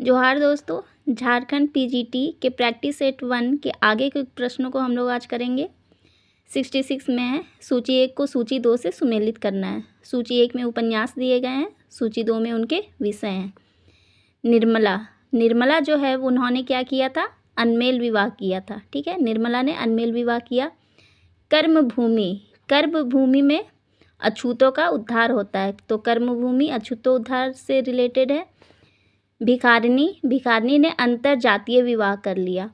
जोहार दोस्तों, झारखंड पीजीटी के प्रैक्टिस सेट 1 के आगे के प्रश्नों को हम लोग आज करेंगे। 66 में है, सूची 1 को सूची 2 से सुमेलित करना है। सूची 1 में उपन्यास दिए गए हैं, सूची 2 में उनके विषय हैं। निर्मला जो है उन्होंने क्या किया था? अनमेल विवाह किया था। ठीक है, निर्मला ने अनमेल विवाह किया। कर्मभूमि में अछूतों का उद्धार होता है, तो कर्मभूमि अछूतों उद्धार से रिलेटेड है। भिखारिनी ने अंतर जातीय विवाह कर लिया।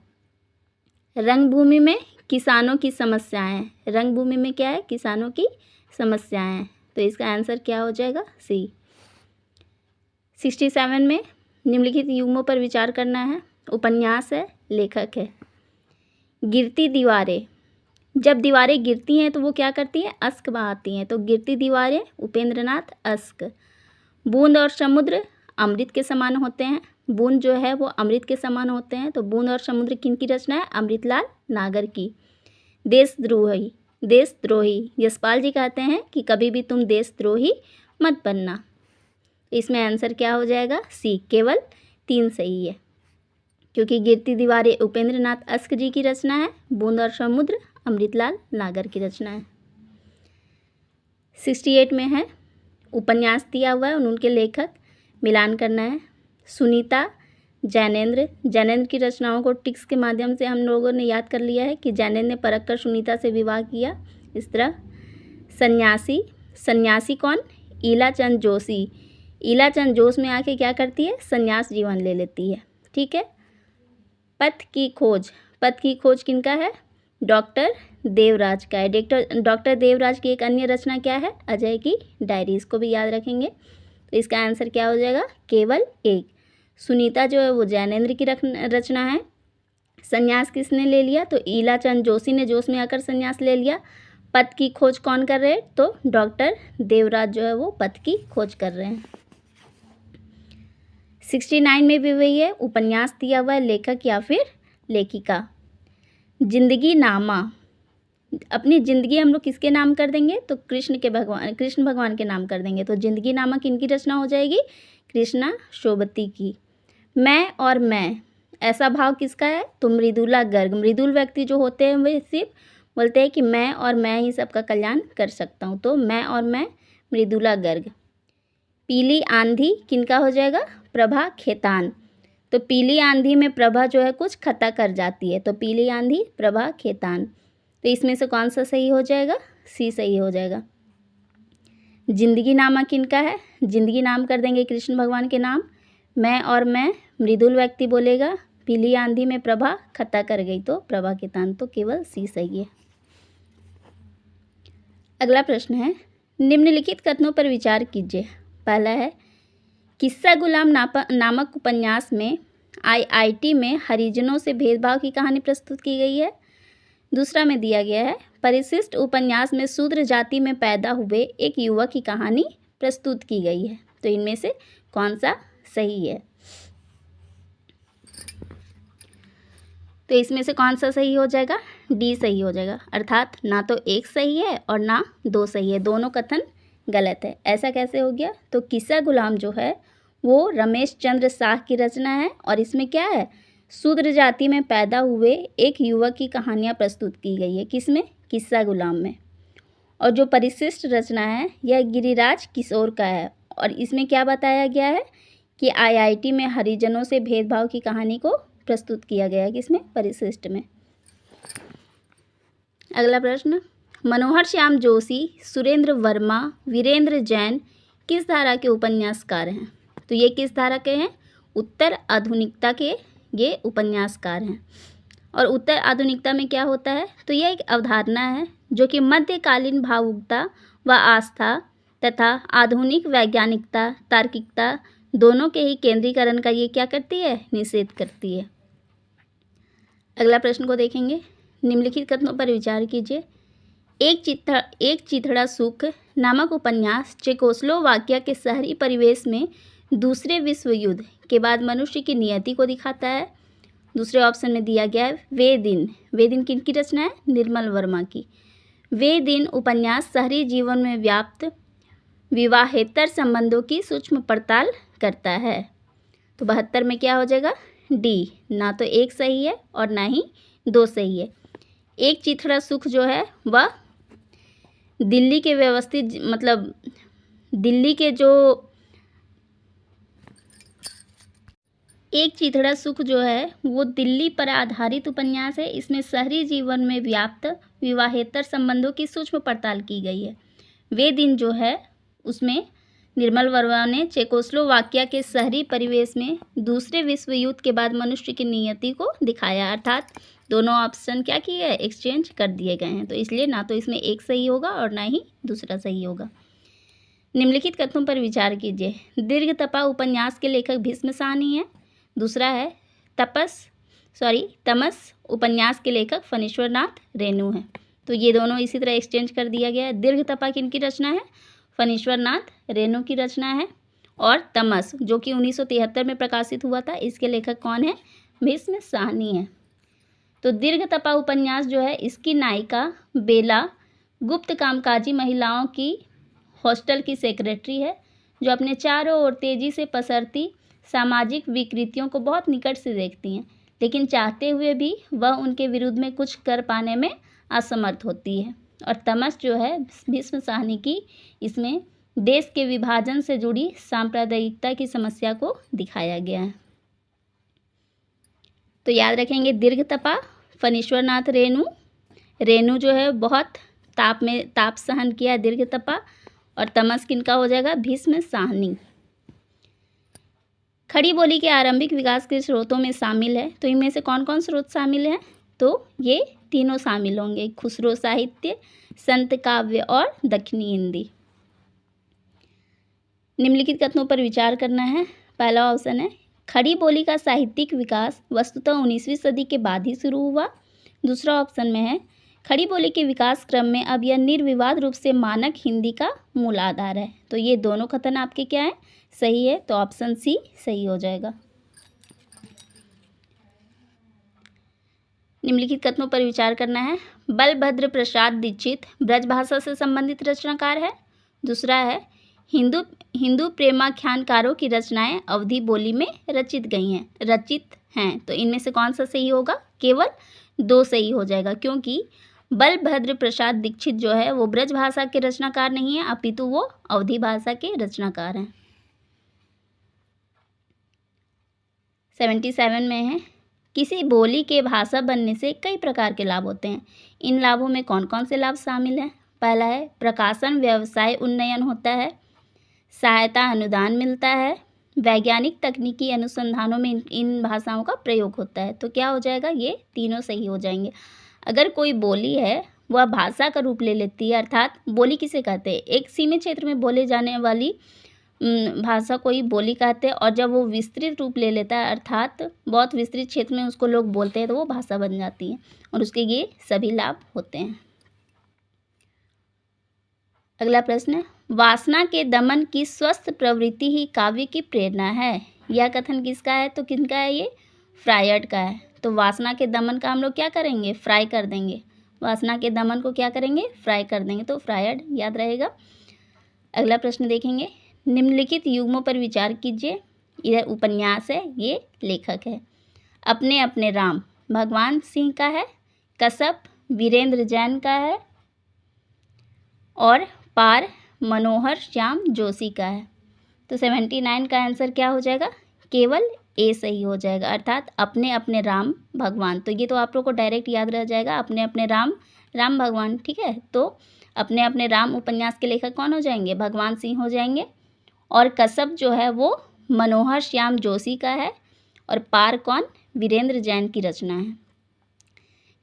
रंगभूमि में किसानों की समस्याएं, रंगभूमि में क्या है? किसानों की समस्याएं हैं, तो इसका आंसर क्या हो जाएगा? सी। 67 में निम्नलिखित युग्मों पर विचार करना है। उपन्यास है, लेखक है। गिरती दीवारें, जब दीवारें गिरती हैं तो वो क्या करती हैं? अश्क बहाती हैं, तो गिरती दीवारें उपेंद्रनाथ अश्क। बूंद और समुद्र अमृत के समान होते हैं। बूंद जो है वो अमृत के समान होते हैं, तो बूंद और समुद्र किनकी रचना है? अमृतलाल नागर की। देशद्रोही यशपाल जी कहते हैं कि कभी भी तुम देशद्रोही मत बनना। इसमें आंसर क्या हो जाएगा? सी। केवल 3 सही है, क्योंकि गिरती दीवारें उपेंद्रनाथ अश्क जी की रचना है, बूंद और समुद्र अमृतलाल नागर की रचना है। 68 में है, उपन्यास दिया हुआ है, उनके लेखक मिलान करना है। सुनीता जैनेंद्र की रचनाओं को टिक्स के माध्यम से हम लोगों ने याद कर लिया है कि जैनेंद्र ने परख कर सुनीता से विवाह किया। इस तरह सन्यासी कौन? ईलाचंद जोश में आके क्या करती है? संन्यास जीवन ले लेती है। ठीक है। पथ की खोज किनका है? डॉक्टर देवराज का है। डॉक्टर देवराज की एक अन्य रचना क्या है? अजय की डायरी। इसको भी याद रखेंगे, तो इसका आंसर क्या हो जाएगा? केवल 1। सुनीता जो है वो जैनेंद्र की रचना है। संन्यास किसने ले लिया? तो ईलाचंद जोशी ने जोश में आकर संन्यास ले लिया। पथ की खोज कौन कर रहे हैं? तो डॉक्टर देवराज जो है वो पथ की खोज कर रहे हैं। 69 में भी वही है, उपन्यास दिया हुआ है, लेखक या फिर लेखिका। जिंदगी नामा, अपनी ज़िंदगी हम लोग किसके नाम कर देंगे? तो कृष्ण भगवान के नाम कर देंगे। तो जिंदगी नामा किनकी रचना हो जाएगी? कृष्णा शोभती की। मैं और मैं, ऐसा भाव किसका है? तो मृदुला गर्ग। मृदुल व्यक्ति जो होते हैं वे सिर्फ बोलते हैं कि मैं और मैं ही सबका कल्याण कर सकता हूँ, तो मैं और मैं, मृदुला गर्ग। पीली आंधी किनका हो जाएगा? प्रभा खेतान। तो पीली आंधी में प्रभा जो है कुछ खता कर जाती है, तो पीली आंधी प्रभा खेतान। तो इसमें से कौन सा सही हो जाएगा? सी सही हो जाएगा। जिंदगी नामा किनका है? जिंदगी नाम कर देंगे कृष्ण भगवान के नाम। मैं और मैं, मृदुल व्यक्ति बोलेगा। पीली आंधी में प्रभा खता कर गई, तो प्रभा खेतान, तो केवल सी सही है। अगला प्रश्न है, निम्नलिखित कथनों पर विचार कीजिए। पहला है, किस्सा गुलाम नामक उपन्यास में आईआईटी में हरिजनों से भेदभाव की कहानी प्रस्तुत की गई है। दूसरा में दिया गया है, परिशिष्ट उपन्यास में शूद्र जाति में पैदा हुए एक युवक की कहानी प्रस्तुत की गई है। तो इनमें से कौन सा सही है? तो इसमें से कौन सा सही हो जाएगा? डी सही हो जाएगा। अर्थात ना तो 1 सही है और ना 2 सही है, दोनों कथन गलत है। ऐसा कैसे हो गया? तो किस्सा गुलाम जो है वो रमेश चंद्र शाह की रचना है, और इसमें क्या है? शूद्र जाति में पैदा हुए एक युवक की कहानियाँ प्रस्तुत की गई है। किसमें? किस्सा गुलाम में। और जो परिशिष्ट रचना है यह गिरिराज किशोर का है, और इसमें क्या बताया गया है कि आईआईटी में हरिजनों से भेदभाव की कहानी को प्रस्तुत किया गया है। किसमें? परिशिष्ट में। अगला प्रश्न, मनोहर श्याम जोशी, सुरेंद्र वर्मा, वीरेंद्र जैन किस धारा के उपन्यासकार हैं? तो ये किस धारा के हैं? उत्तर आधुनिकता के ये उपन्यासकार हैं। और उत्तर आधुनिकता में क्या होता है? तो यह एक अवधारणा है जो कि मध्यकालीन भावुकता व आस्था तथा आधुनिक वैज्ञानिकता, तार्किकता दोनों के ही केंद्रीकरण का ये क्या करती है? निषेध करती है। अगला प्रश्न को देखेंगे, निम्नलिखित कथनों पर विचार कीजिए। एक चिथड़ा सुख नामक उपन्यास चेकोस्लोवाकिया के शहरी परिवेश में दूसरे विश्व युद्ध के बाद मनुष्य की नियति को दिखाता है। दूसरे ऑप्शन में दिया गया है वे दिन किनकी रचना है? निर्मल वर्मा की। वे दिन उपन्यास शहरी जीवन में व्याप्त विवाहेतर संबंधों की सूक्ष्म पड़ताल करता है। तो 72 में क्या हो जाएगा, डी। ना तो एक सही है और ना ही दो सही है। एक चिथड़ा सुख जो है वह दिल्ली के व्यवस्थित मतलब दिल्ली के जो एक चिथड़ा सुख जो है वो दिल्ली पर आधारित उपन्यास है। इसमें शहरी जीवन में व्याप्त विवाहेतर संबंधों की सूक्ष्म पड़ताल की गई है। वे दिन जो है उसमें निर्मल वर्मा ने चेकोस्लोवाकिया के शहरी परिवेश में दूसरे विश्व युद्ध के बाद मनुष्य की नियति को दिखाया, अर्थात दोनों ऑप्शन क्या किए गए, एक्सचेंज कर दिए गए हैं। तो इसलिए ना तो इसमें एक सही होगा और ना ही दूसरा सही होगा। निम्नलिखित कथनों पर विचार कीजिए। दीर्घ तपा उपन्यास के लेखक भीष्म साहनी है। दूसरा है तमस उपन्यास के लेखक फणीश्वर नाथ रेणु है। तो ये दोनों इसी तरह एक्सचेंज कर दिया गया है। दीर्घ तपा किनकी रचना है, फणीश्वर नाथ रेणु की रचना है। और तमस जो कि 1973 में प्रकाशित हुआ था, इसके लेखक कौन है, भीष्म साहनी है। तो दीर्घ तपा उपन्यास जो है इसकी नायिका बेला गुप्त कामकाजी महिलाओं की हॉस्टल की सेक्रेटरी है, जो अपने चारों ओर तेजी से पसरती सामाजिक विकृतियों को बहुत निकट से देखती हैं, लेकिन चाहते हुए भी वह उनके विरुद्ध में कुछ कर पाने में असमर्थ होती है। और तमस जो है भीष्म साहनी की, इसमें देश के विभाजन से जुड़ी सांप्रदायिकता की समस्या को दिखाया गया है। तो याद रखेंगे, दीर्घ तपा फणीश्वर नाथ रेणु जो है बहुत ताप सहन किया दीर्घ तपा, और तमस किनका हो जाएगा, भीष्म साहनी। खड़ी बोली के आरंभिक विकास के स्रोतों में शामिल है। तो इनमें से कौन कौन स्रोत शामिल हैं, तो ये तीनों शामिल होंगे, खुसरो साहित्य, संत काव्य और दक्षिणी हिंदी। निम्नलिखित कथनों पर विचार करना है। पहला ऑप्शन है, खड़ी बोली का साहित्यिक विकास वस्तुतः 19वीं सदी के बाद ही शुरू हुआ। दूसरा ऑप्शन में है, खड़ी बोली के विकास क्रम में अब यह निर्विवाद रूप से मानक हिंदी का मूल आधार है। तो ये दोनों कथन आपके क्या है, सही है। तो ऑप्शन सी सही हो जाएगा। निम्नलिखित कथनों पर विचार करना है। बलभद्र प्रसाद दीक्षित ब्रजभाषा से संबंधित रचनाकार है। दूसरा है, हिंदू प्रेमाख्यानकारों की रचनाएं अवधी बोली में रचित हैं। तो इनमें से कौन सा सही होगा, केवल दो सही हो जाएगा, क्योंकि बलभद्र प्रसाद दीक्षित जो है वो ब्रजभाषा के रचनाकार नहीं है, अपितु वो अवधी भाषा के रचनाकार हैं। 77 में है, किसी बोली के भाषा बनने से कई प्रकार के लाभ होते हैं। इन लाभों में कौन कौन से लाभ शामिल हैं। पहला है, प्रकाशन व्यवसाय उन्नयन होता है, सहायता अनुदान मिलता है, वैज्ञानिक तकनीकी अनुसंधानों में इन भाषाओं का प्रयोग होता है। तो क्या हो जाएगा, ये तीनों सही हो जाएंगे। अगर कोई बोली है वह भाषा का रूप ले लेती है, अर्थात बोली किसे कहते हैं, एक सीमित क्षेत्र में बोले जाने वाली भाषा को ही बोली कहते हैं, और जब वो विस्तृत रूप ले लेता है, अर्थात बहुत विस्तृत क्षेत्र में उसको लोग बोलते हैं, तो वो भाषा बन जाती है और उसके ये सभी लाभ होते हैं। अगला प्रश्न है, वासना के दमन की स्वस्थ प्रवृत्ति ही काव्य की प्रेरणा है। यह कथन किसका है, तो किनका है, ये फ्रायड का है। तो वासना के दमन का हम लोग क्या करेंगे, फ्राई कर देंगे। वासना के दमन को क्या करेंगे, फ्राई कर देंगे। तो फ्रायड याद रहेगा। अगला प्रश्न देखेंगे, निम्नलिखित युग्मों पर विचार कीजिए। इधर उपन्यास है, ये लेखक है। अपने अपने राम भगवान सिंह का है, कसब वीरेंद्र जैन का है, और पार मनोहर श्याम जोशी का है। तो 79 का आंसर क्या हो जाएगा, केवल ए सही हो जाएगा, अर्थात अपने अपने राम भगवान। तो ये तो आप लोग को डायरेक्ट याद रह जाएगा, अपने अपने राम भगवान, ठीक है। तो अपने अपने राम उपन्यास के लेखक कौन हो जाएंगे, भगवान सिंह हो जाएंगे। और कसब जो है वो मनोहर श्याम जोशी का है, और पार कौन, वीरेंद्र जैन की रचना है।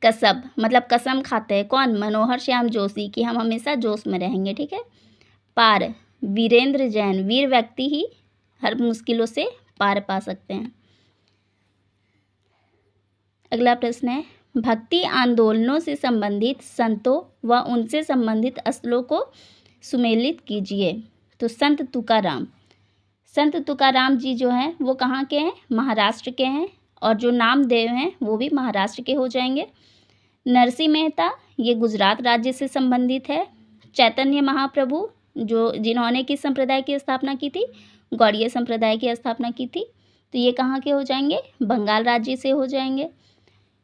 कसब मतलब कसम खाते हैं, कौन, मनोहर श्याम जोशी की हम हमेशा जोश में रहेंगे, ठीक है। पार वीरेंद्र जैन, वीर व्यक्ति ही हर मुश्किलों से पार पा सकते हैं। अगला प्रश्न है, भक्ति आंदोलनों से संबंधित संतों व उनसे संबंधित स्थलों को सुमेलित कीजिए। तो संत तुकाराम जी जो हैं वो कहाँ के हैं, महाराष्ट्र के हैं, और जो नामदेव हैं वो भी महाराष्ट्र के हो जाएंगे। नरसिंह मेहता ये गुजरात राज्य से संबंधित है। चैतन्य महाप्रभु जिन्होंने किस संप्रदाय की स्थापना की थी, गौड़ीय संप्रदाय की स्थापना की थी, तो ये कहाँ के हो जाएंगे, बंगाल राज्य से हो जाएंगे।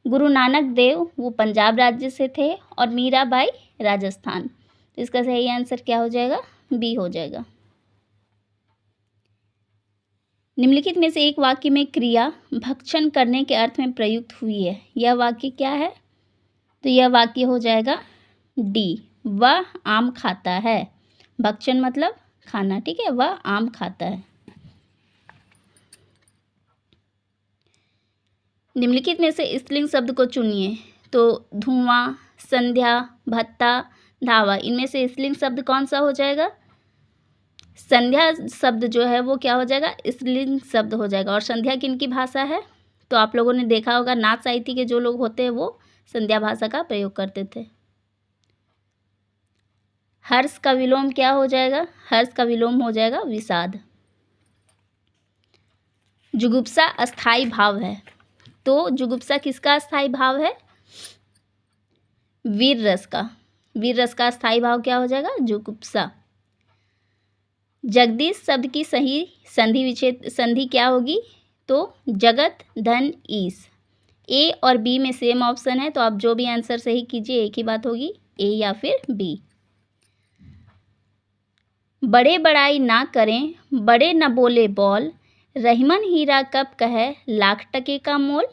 गुरु नानक देव वो पंजाब राज्य से थे और मीराबाई राजस्थान। तो इसका सही आंसर क्या हो जाएगा, बी हो जाएगा। निम्नलिखित में से एक वाक्य में क्रिया भक्षण करने के अर्थ में प्रयुक्त हुई है, यह वाक्य क्या है, तो यह वाक्य हो जाएगा डी, वह आम खाता है। भक्षण मतलब खाना, ठीक है, वह आम खाता है। निम्नलिखित में से स्त्रीलिंग शब्द को चुनिए। तो धुआं, संध्या, भत्ता, धावा, इनमें से स्त्रीलिंग शब्द कौन सा हो जाएगा, संध्या शब्द जो है वो क्या हो जाएगा, स्त्रीलिंग शब्द हो जाएगा। और संध्या किनकी भाषा है, तो आप लोगों ने देखा होगा नाथ साहित्य के जो लोग होते हैं वो संध्या भाषा का प्रयोग करते थे। हर्ष का विलोम क्या हो जाएगा, हर्ष का विलोम हो जाएगा विषाद। जुगुप्सा अस्थाई भाव है, तो जुगुप्सा किसका अस्थाई भाव है, वीर रस का। वीर रस का अस्थाई भाव क्या हो जाएगा, जुगुप्सा। जगदीश शब्द की सही संधि विच्छेद संधि क्या होगी, तो जगत धन ईस। ए और बी में सेम ऑप्शन है, तो आप जो भी आंसर सही कीजिए एक ही बात होगी, ए या फिर बी। बड़े बड़ाई ना करें, बड़े न बोले बोल, रहीमन हीरा कब कहे लाख टके का मोल।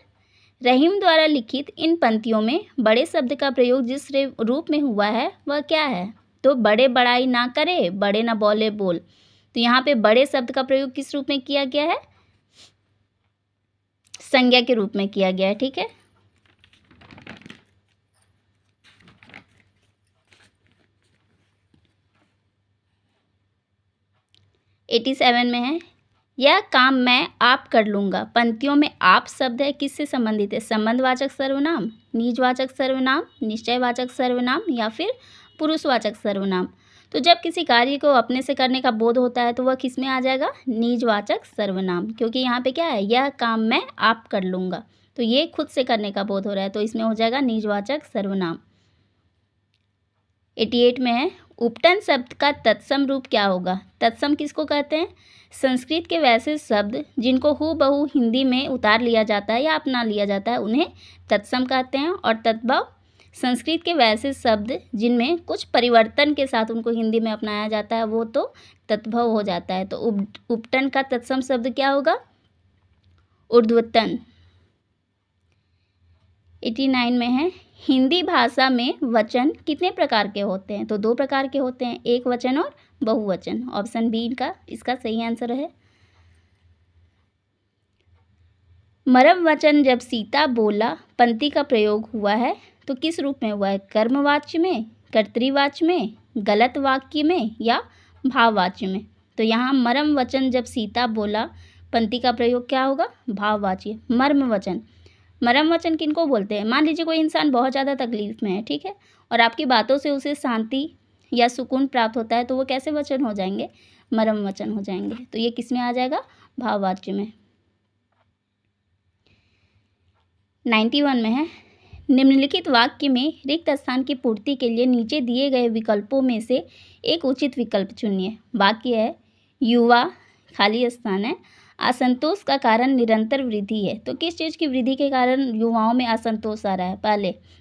रहीम द्वारा लिखित इन पंक्तियों में बड़े शब्द का प्रयोग जिस रूप में हुआ है वह क्या है, तो बड़े बड़ाई ना करे, बड़े न बोले बोल। तो यहाँ पे बड़े शब्द का प्रयोग किस रूप में किया गया है, संज्ञा के रूप में किया गया है, ठीक है। एटी 87 में है, यह काम मैं आप कर लूँगा। पंक्तियों में आप शब्द है किससे संबंधित है, संबंधवाचक सर्वनाम, निजवाचक सर्वनाम, निश्चयवाचक सर्वनाम या फिर पुरुषवाचक सर्वनाम। तो जब किसी कार्य को अपने से करने का बोध होता है तो वह किस में आ जाएगा, निजवाचक सर्वनाम, क्योंकि यहाँ पे क्या है, यह काम मैं आप कर लूँगा, तो ये खुद से करने का बोध हो रहा है, तो इसमें हो जाएगा निजवाचक सर्वनाम। 88 में है, उपटन शब्द का तत्सम रूप क्या होगा। तत्सम किसको कहते हैं, संस्कृत के वैसे शब्द जिनको हूबहू हिंदी में उतार लिया जाता है या अपना लिया जाता है उन्हें तत्सम कहते हैं। और तद्भव संस्कृत के वैसे शब्द जिनमें कुछ परिवर्तन के साथ उनको हिंदी में अपनाया जाता है वो तो तद्भव हो जाता है। तो उपटन का तत्सम शब्द क्या होगा, ऊर्ध्वतन। 89 में है, हिंदी भाषा में वचन कितने प्रकार के होते हैं, तो 2 प्रकार के होते हैं, एक वचन और बहुवचन। ऑप्शन बी का इसका सही आंसर है। मरम वचन जब सीता बोला पंक्ति का प्रयोग हुआ है तो किस रूप में हुआ है, कर्मवाच्य में, कर्तृवाच्य में, गलत वाक्य में या भाववाच्य में। तो यहाँ मरम वचन जब सीता बोला पंक्ति का प्रयोग क्या होगा, भाववाच्य। मर्म वचन, मरम वचन किनको बोलते हैं, मान लीजिए कोई इंसान बहुत ज़्यादा तकलीफ में है, ठीक है, और आपकी बातों से उसे शांति या सुकून प्राप्त होता है तो वो कैसे वचन हो जाएंगे, मरम वचन हो जाएंगे। तो ये किस में आ जाएगा, भाववाच्य में। 91 में है, निम्नलिखित वाक्य में रिक्त स्थान की पूर्ति के लिए नीचे दिए गए विकल्पों में से एक उचित विकल्प चुनिए। वाक्य है, युवा खाली स्थान है, असंतोष का कारण निरंतर वृद्धि है। तो किस चीज़ की वृद्धि के कारण युवाओं में असंतोष आ रहा है,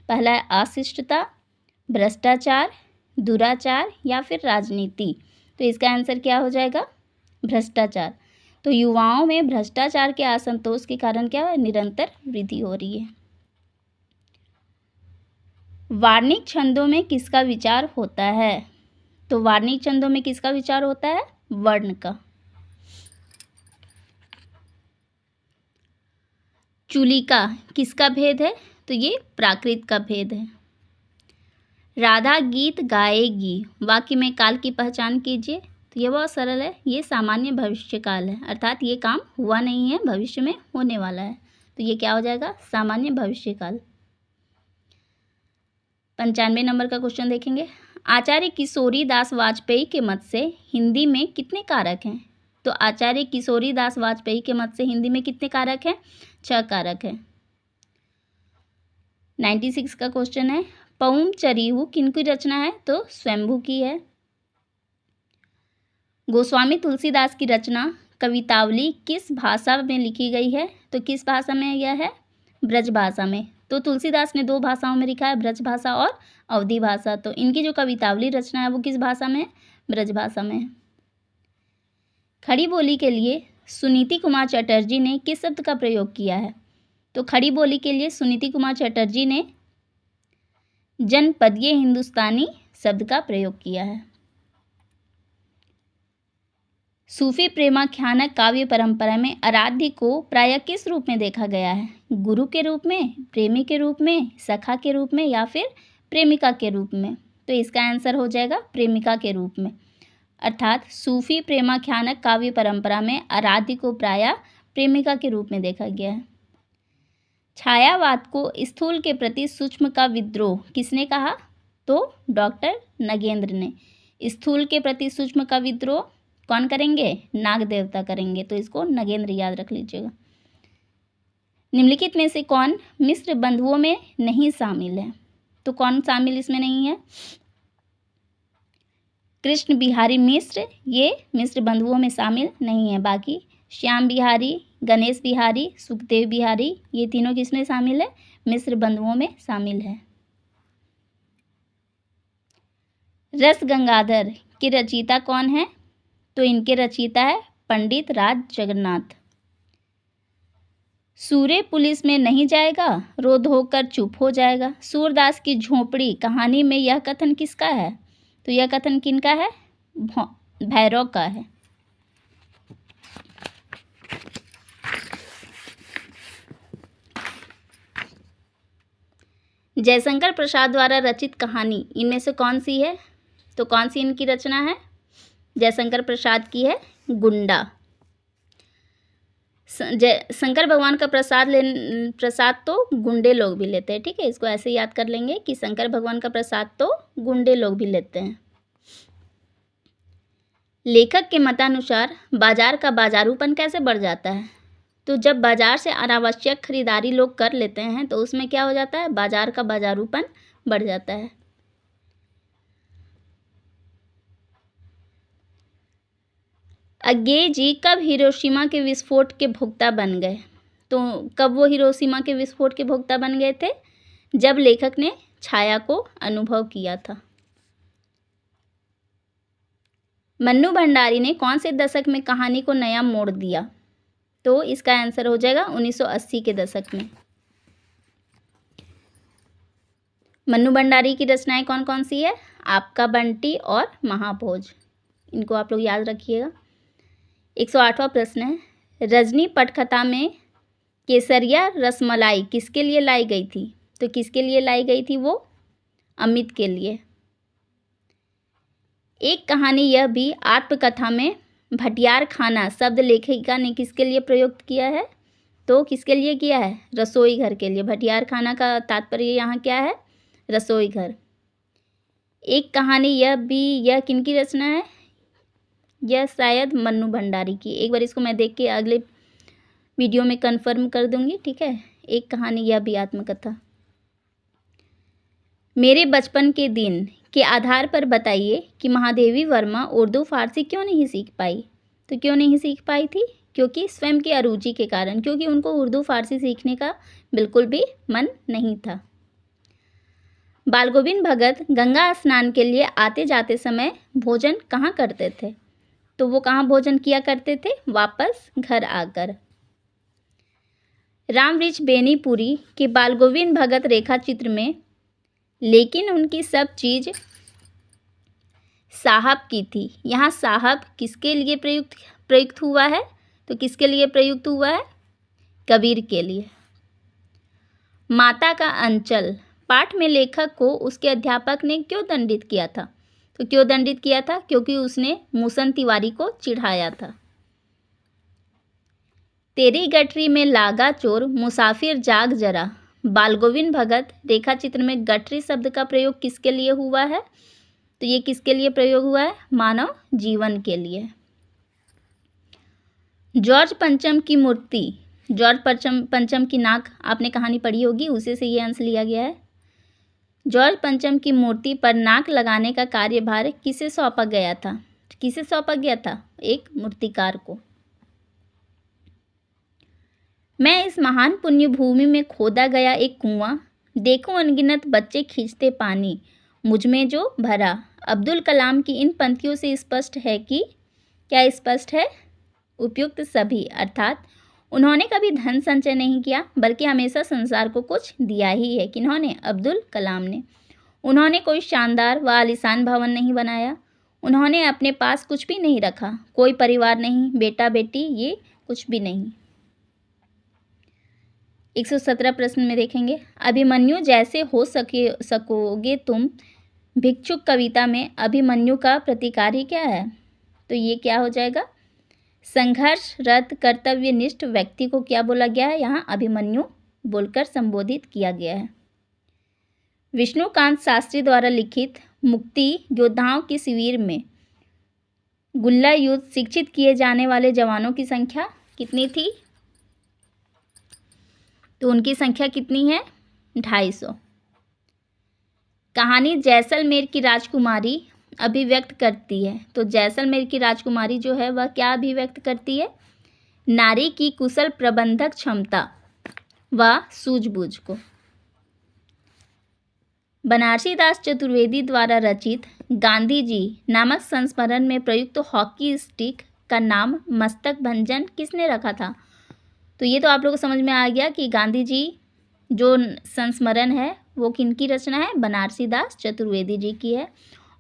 पहला है अशिष्टता, भ्रष्टाचार, दुराचार या फिर राजनीति। तो इसका आंसर क्या हो जाएगा, भ्रष्टाचार। तो युवाओं में भ्रष्टाचार के असंतोष के कारण क्या है, निरंतर वृद्धि हो रही है। वार्णिक छंदों में किसका विचार होता है, तो वार्णिक छंदों में किसका विचार होता है, वर्ण का। चूलिका किसका भेद है, तो ये प्राकृत का भेद है। राधा गीत गाएगी, वाक्य में काल की पहचान कीजिए। तो ये बहुत सरल है, ये सामान्य भविष्य काल है, अर्थात ये काम हुआ नहीं है, भविष्य में होने वाला है। तो ये क्या हो जाएगा, सामान्य भविष्य काल। 95 नंबर का क्वेश्चन देखेंगे। आचार्य किशोरी दास वाजपेयी के मत से हिंदी में कितने कारक हैं, तो आचार्य किशोरी दास वाजपेयी के मत से हिंदी में कितने कारक हैं, 6 कारक हैं। 96 का क्वेश्चन है, पउम चरीहू किनकी रचना है, तो स्वयंभू की है। गोस्वामी तुलसीदास की रचना कवितावली किस भाषा में लिखी गई है? तो किस भाषा में यह है? ब्रज भाषा में। तो तुलसीदास ने 2 भाषाओं में लिखा है, ब्रज भाषा और अवधी भाषा। तो इनकी जो कवितावली रचना है वो किस भाषा में है? ब्रज भाषा में है। खड़ी बोली के लिए सुनीति कुमार चटर्जी ने किस शब्द का प्रयोग किया है? तो खड़ी बोली के लिए सुनीति कुमार चटर्जी ने जनपदीय हिंदुस्तानी शब्द का प्रयोग किया है। सूफी प्रेमाख्यान काव्य परंपरा में आराध्य को प्रायः किस रूप में देखा गया है? गुरु के रूप में, प्रेमी के रूप में, सखा के रूप में या फिर प्रेमिका के रूप में? तो इसका आंसर हो जाएगा प्रेमिका के रूप में। अर्थात सूफी प्रेमाख्यान काव्य परंपरा में आराध्य को प्रायः प्रेमिका के रूप में देखा गया है। छायावाद को स्थूल के प्रति सूक्ष्म का विद्रोह किसने कहा? तो डॉक्टर नगेंद्र ने। स्थूल के प्रति सूक्ष्म का विद्रोह कौन करेंगे? नाग देवता करेंगे। तो इसको नगेंद्र याद रख लीजिएगा। निम्नलिखित में से कौन मिस्र बंधुओं में नहीं शामिल है? तो कौन शामिल इसमें नहीं है? कृष्ण बिहारी मिश्र ये मिस्र बंधुओं में शामिल नहीं है। बाकी श्याम बिहारी, गणेश बिहारी, सुखदेव बिहारी ये तीनों किसमें शामिल है? मिस्र बंधुओं में शामिल है। रस गंगाधर के रचयिता कौन है? तो इनके रचयिता है पंडित राज जगन्नाथ। सूर्य पुलिस में नहीं जाएगा, रोध होकर चुप हो जाएगा। सूरदास की झोपड़ी कहानी में यह कथन किसका है? तो यह कथन किनका है? भैरव का है। जयशंकर प्रसाद द्वारा रचित कहानी इनमें से कौन सी है? तो कौन सी इनकी रचना है? जयशंकर प्रसाद की है गुंडा। शंकर भगवान का प्रसाद तो गुंडे लोग भी लेते हैं। ठीक है, इसको ऐसे याद कर लेंगे कि शंकर भगवान का प्रसाद तो गुंडे लोग भी लेते हैं। लेखक के मतानुसार बाजार का बाजारूपन कैसे बढ़ जाता है? तो जब बाजार से अनावश्यक खरीदारी लोग कर लेते हैं तो उसमें क्या हो जाता है? बाजार का बाजारूपन बढ़ जाता है। अज्ञेय जी कब हिरोशिमा के विस्फोट के भोक्ता बन गए? तो कब वो हिरोशिमा के विस्फोट के भोक्ता बन गए थे? जब लेखक ने छाया को अनुभव किया था। मन्नू भंडारी ने कौन से दशक में कहानी को नया मोड़ दिया? तो इसका आंसर हो जाएगा 1980 के दशक में। मन्नू भंडारी की रचनाएं कौन कौन सी है? आपका बंटी और महाभोज। इनको आप लोग याद रखिएगा। 108वां प्रश्न है, रजनी पटकथा में केसरिया रसमलाई किसके लिए लाई गई थी? तो किसके लिए लाई गई थी वो? अमित के लिए। एक कहानी यह भी आत्मकथा में भटियार खाना शब्द लेखिका ने किसके लिए प्रयुक्त किया है? तो किसके लिए किया है? रसोई घर के लिए। भटियार खाना का तात्पर्य यहाँ क्या है? रसोई घर। एक कहानी यह किनकी रचना है? यह शायद मन्नू भंडारी की। एक बार इसको मैं देख के अगले वीडियो में कंफर्म कर दूंगी। ठीक है, एक कहानी यह भी आत्मकथा। मेरे बचपन के दिन के आधार पर बताइए कि महादेवी वर्मा उर्दू फारसी क्यों नहीं सीख पाई? तो क्यों नहीं सीख पाई थी? क्योंकि स्वयं की अरुचि के कारण, क्योंकि उनको उर्दू फारसी सीखने का बिल्कुल भी मन नहीं था। बाल गोविंद भगत गंगा स्नान के लिए आते जाते समय भोजन कहाँ करते थे? तो वो कहाँ भोजन किया करते थे? वापस घर आकर। रामवृक्ष बेनीपुरी के बाल गोविंद भगत रेखा चित्र में लेकिन उनकी सब चीज़ साहब की थी। यहाँ साहब किसके लिए प्रयुक्त हुआ है? तो किसके लिए प्रयुक्त हुआ है? कबीर के लिए। माता का अंचल पाठ में लेखक को उसके अध्यापक ने क्यों दंडित किया था? तो क्यों दंडित किया था? क्योंकि उसने मूसन तिवारी को चिढ़ाया था। तेरी गठरी में लागा चोर मुसाफिर जाग जरा, बाल गोविंद भगत रेखा चित्र में गठरी शब्द का प्रयोग किसके लिए हुआ है? तो ये किसके लिए प्रयोग हुआ है? मानव जीवन के लिए। जॉर्ज पंचम की मूर्ति, जॉर्ज पंचम की नाक आपने कहानी पढ़ी होगी, उसी से ये अंश लिया गया है। जॉर्ज पंचम की मूर्ति पर नाक लगाने का कार्यभार किसे सौंपा गया था? किसे सौंपा गया था? एक मूर्तिकार को। मैं इस महान पुण्य भूमि में खोदा गया एक कुआं, देखो अनगिनत बच्चे खींचते पानी, मुझ में जो भरा। अब्दुल कलाम की इन पंक्तियों से स्पष्ट है कि क्या स्पष्ट है? उपयुक्त सभी, अर्थात उन्होंने कभी धन संचय नहीं किया, बल्कि हमेशा संसार को कुछ दिया ही है। किन्होंने? अब्दुल कलाम ने। उन्होंने कोई शानदार व आलीशान भवन नहीं बनाया, उन्होंने अपने पास कुछ भी नहीं रखा, कोई परिवार नहीं, बेटा बेटी ये कुछ भी नहीं। 117 प्रश्न में देखेंगे, अभिमन्यु जैसे हो सकोगे तुम। भिक्षुक कविता में अभिमन्यु का प्रतिकारी क्या है? तो ये क्या हो जाएगा? संघर्षरत कर्तव्यनिष्ठ व्यक्ति को क्या बोला गया है? यहाँ अभिमन्यु बोलकर संबोधित किया गया है। विष्णुकांत शास्त्री द्वारा लिखित मुक्ति योद्धाओं के शिविर में गुल्ला युद्ध शिक्षित किए जाने वाले जवानों की संख्या कितनी थी? तो उनकी संख्या कितनी है? 250। कहानी जैसलमेर की राजकुमारी अभिव्यक्त करती है, तो जैसलमेर की राजकुमारी जो है वह क्या अभिव्यक्त करती है? नारी की कुशल प्रबंधक क्षमता व सूझबूझ को। बनारसी दास चतुर्वेदी द्वारा रचित गांधी जी नामक संस्मरण में प्रयुक्त हॉकी स्टिक का नाम मस्तक भंजन किसने रखा था? तो ये तो आप लोगों को समझ में आ गया कि गांधी जी जो संस्मरण है वो किनकी रचना है? बनारसी दास चतुर्वेदी जी की है।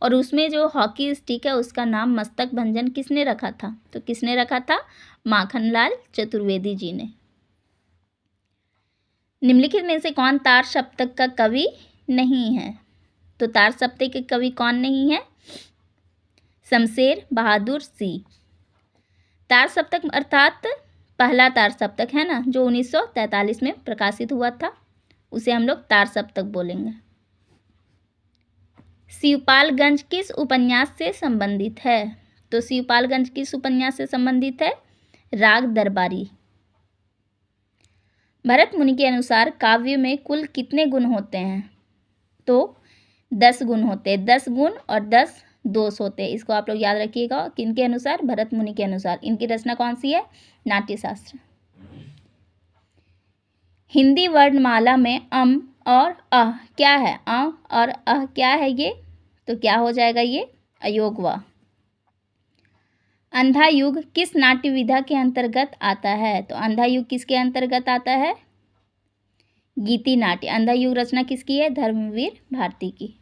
और उसमें जो हॉकी स्टिक है उसका नाम मस्तक भंजन किसने रखा था? तो किसने रखा था? माखनलाल चतुर्वेदी जी ने। निम्नलिखित में से कौन तार सप्तक का कवि नहीं है? तो तार सप्तक के कवि कौन नहीं है? शमशेर बहादुर सिंह। तार सप्तक अर्थात पहला तार सप्तक है ना, जो 1943 में प्रकाशित हुआ था, उसे हम लोग तार सप्तक बोलेंगे। शिवपालगंज किस उपन्यास से संबंधित है? तो शिवपालगंज किस उपन्यास से संबंधित है? राग दरबारी। भरत मुनि के अनुसार काव्य में कुल कितने गुण होते हैं? तो 10 गुण होते हैं। 10 गुण और 10 दोष होते हैं। इसको आप लोग याद रखिएगा। किनके अनुसार? भरत मुनि के अनुसार। इनकी रचना कौन सी है? नाट्यशास्त्र। हिंदी वर्णमाला में अम और अह क्या है? अ और अह क्या है ये? तो क्या हो जाएगा ये? अयोगवा। अंधा युग किस नाट्य विधा के अंतर्गत आता है? तो अंधा युग किसके अंतर्गत आता है? गीति नाट्य। अंधा युग रचना किसकी है? धर्मवीर भारती की।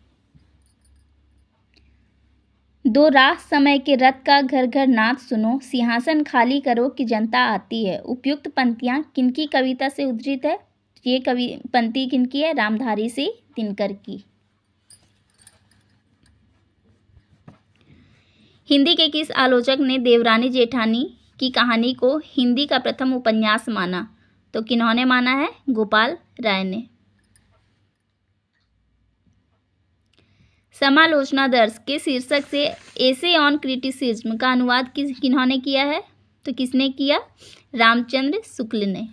दो राह समय के रथ का घर घर नाद सुनो, सिंहासन खाली करो कि जनता आती है। उपयुक्त पंक्तियां किनकी कविता से उद्धृत है? ये पंक्ति किनकी है? रामधारी सिंह दिनकर की। हिंदी के किस आलोचक ने देवरानी जेठानी की कहानी को हिंदी का प्रथम उपन्यास माना? तो किन्होंने माना है? गोपाल राय ने। समालोचनादर्श के शीर्षक से एसे ऑन क्रिटिसिज्म का अनुवाद किन्होंने किया है? तो किसने किया? रामचंद्र शुक्ल ने।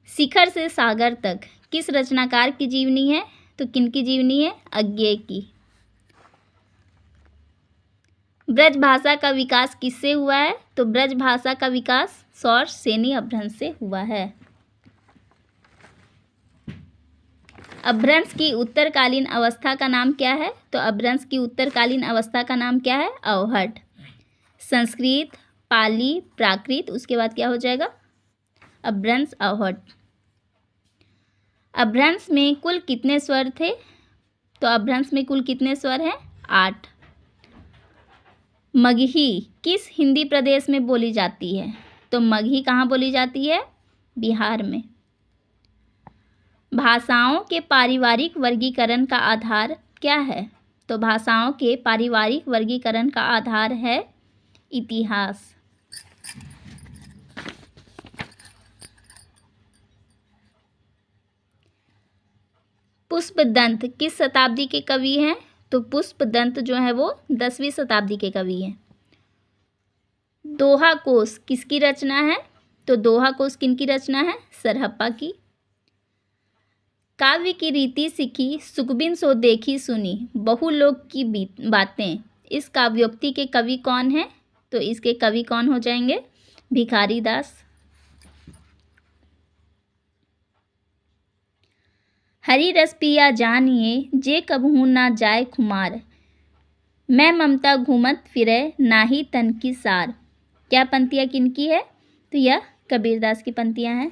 शिखर से सागर तक किस रचनाकार की जीवनी है? तो किनकी जीवनी है? अज्ञेय की। ब्रज भाषा का विकास किससे हुआ है? तो ब्रज भाषा का विकास सौर सेनी अपभ्रंश से हुआ है। अपभ्रंश की उत्तरकालीन अवस्था का नाम क्या है? तो अपभ्रंश की उत्तरकालीन अवस्था का नाम क्या है? अवहट। संस्कृत, पाली, प्राकृत, उसके बाद क्या हो जाएगा? अपभ्रंश अवहट। अपभ्रंश में कुल कितने स्वर थे? तो अपभ्रंश में कुल कितने स्वर हैं? 8। मगही किस हिंदी प्रदेश में बोली जाती है? तो मगही कहाँ बोली जाती है? बिहार में। भाषाओं के पारिवारिक वर्गीकरण का आधार क्या है? तो भाषाओं के पारिवारिक वर्गीकरण का आधार है इतिहास। पुष्पदंत किस शताब्दी के कवि हैं? तो पुष्पदंत जो है वो 10वीं शताब्दी के कवि हैं। दोहा कोश किसकी रचना है? तो दोहा कोश किनकी रचना है? सरहप्पा की। काव्य की रीति सीखी, सुखबिन सो देखी सुनी, बहु लोग की बातें, इस काव्योक्ति के कवि कौन हैं? तो इसके कवि कौन हो जाएंगे? भिखारी दास। हरी रस पिया जानिए जे कबहू ना जाए खुमार। मैं ममता घूमत फिरे नाही तन की सार। क्या पंक्तियाँ किनकी है? तो यह कबीरदास की पंक्तियाँ हैं।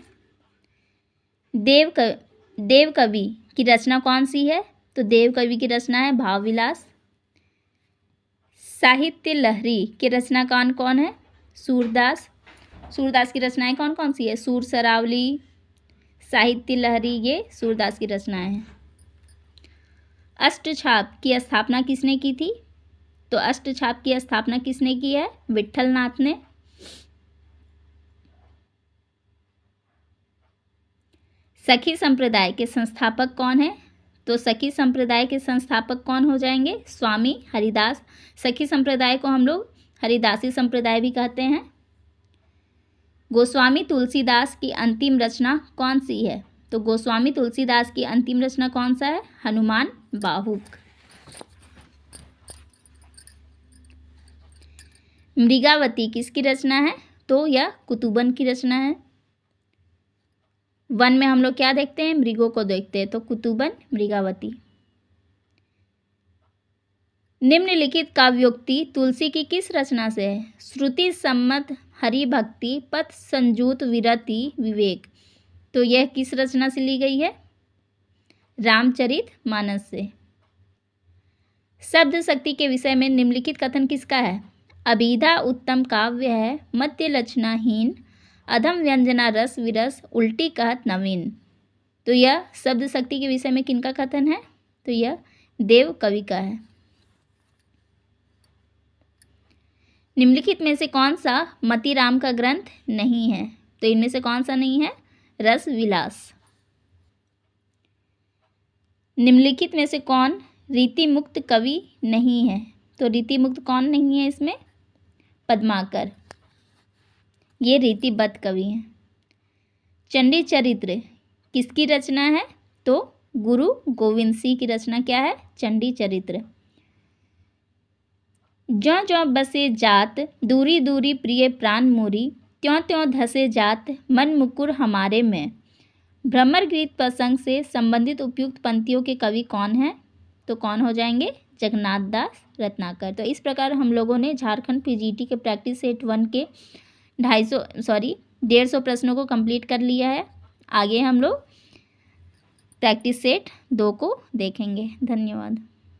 देव कवि की रचना कौन सी है? तो देव कवि की रचना है भाव विलास। साहित्य लहरी की रचना कौन है? सूरदास। सूरदास की रचनाएं कौन कौन सी है? सूर सरावली, साहित्य लहरी, ये सूरदास की रचनाएं हैं। अष्टछाप की स्थापना किसने की थी? तो अष्टछाप की स्थापना किसने की है? विट्ठल नाथ ने। सखी संप्रदाय के संस्थापक कौन है? तो सखी संप्रदाय के संस्थापक कौन हो जाएंगे? स्वामी हरिदास। सखी संप्रदाय को हम लोग हरिदासी संप्रदाय भी कहते हैं। गोस्वामी तुलसीदास की अंतिम रचना कौन सी है? तो गोस्वामी तुलसीदास की अंतिम रचना कौन सा है? हनुमान बाहुक। मृगावती किसकी रचना है? तो यह कुतुबन की रचना है। वन में हम लोग क्या देखते हैं? मृगों को देखते हैं, तो कुतुबन, मृगावती। निम्नलिखित काव्योक्ति तुलसी की किस रचना से है? श्रुति सम्मत हरि भक्ति पथ संजूत विरति विवेक। तो यह किस रचना से ली गई है? रामचरित मानस से। शब्द शक्ति के विषय में निम्नलिखित कथन किसका है? अभिधा उत्तम काव्य है, मध्य लक्षणाहीन, अधम व्यंजना रस विरस, उल्टी कहत नवीन। तो यह शब्द शक्ति के विषय में किनका कथन है? तो यह देव कवि का है। निम्नलिखित में से कौन सा मतीराम का ग्रंथ नहीं है? तो इनमें से कौन सा नहीं है? रस विलास। निम्नलिखित में से कौन रीति मुक्त कवि नहीं है? तो रीति मुक्त कौन नहीं है इसमें? पद्माकर, ये रीतिबद्ध कवि हैं। चंडी चरित्र किसकी रचना है? तो गुरु गोविंद सिंह की रचना क्या है? चंडी चरित्र। ज्यों ज्यों बसे जात दूरी दूरी प्रिय प्राण मोरी, त्यों त्यों धसे जात मन मुकुर हमारे में। भ्रमर गीत प्रसंग से संबंधित उपयुक्त पंक्तियों के कवि कौन हैं? तो कौन हो जाएंगे? जगन्नाथ दास रत्नाकर। तो इस प्रकार हम लोगों ने झारखंड पीजीटी के प्रैक्टिस सेट 1 के 150 प्रश्नों को कंप्लीट कर लिया है। आगे हम लोग प्रैक्टिस सेट 2 को देखेंगे। धन्यवाद।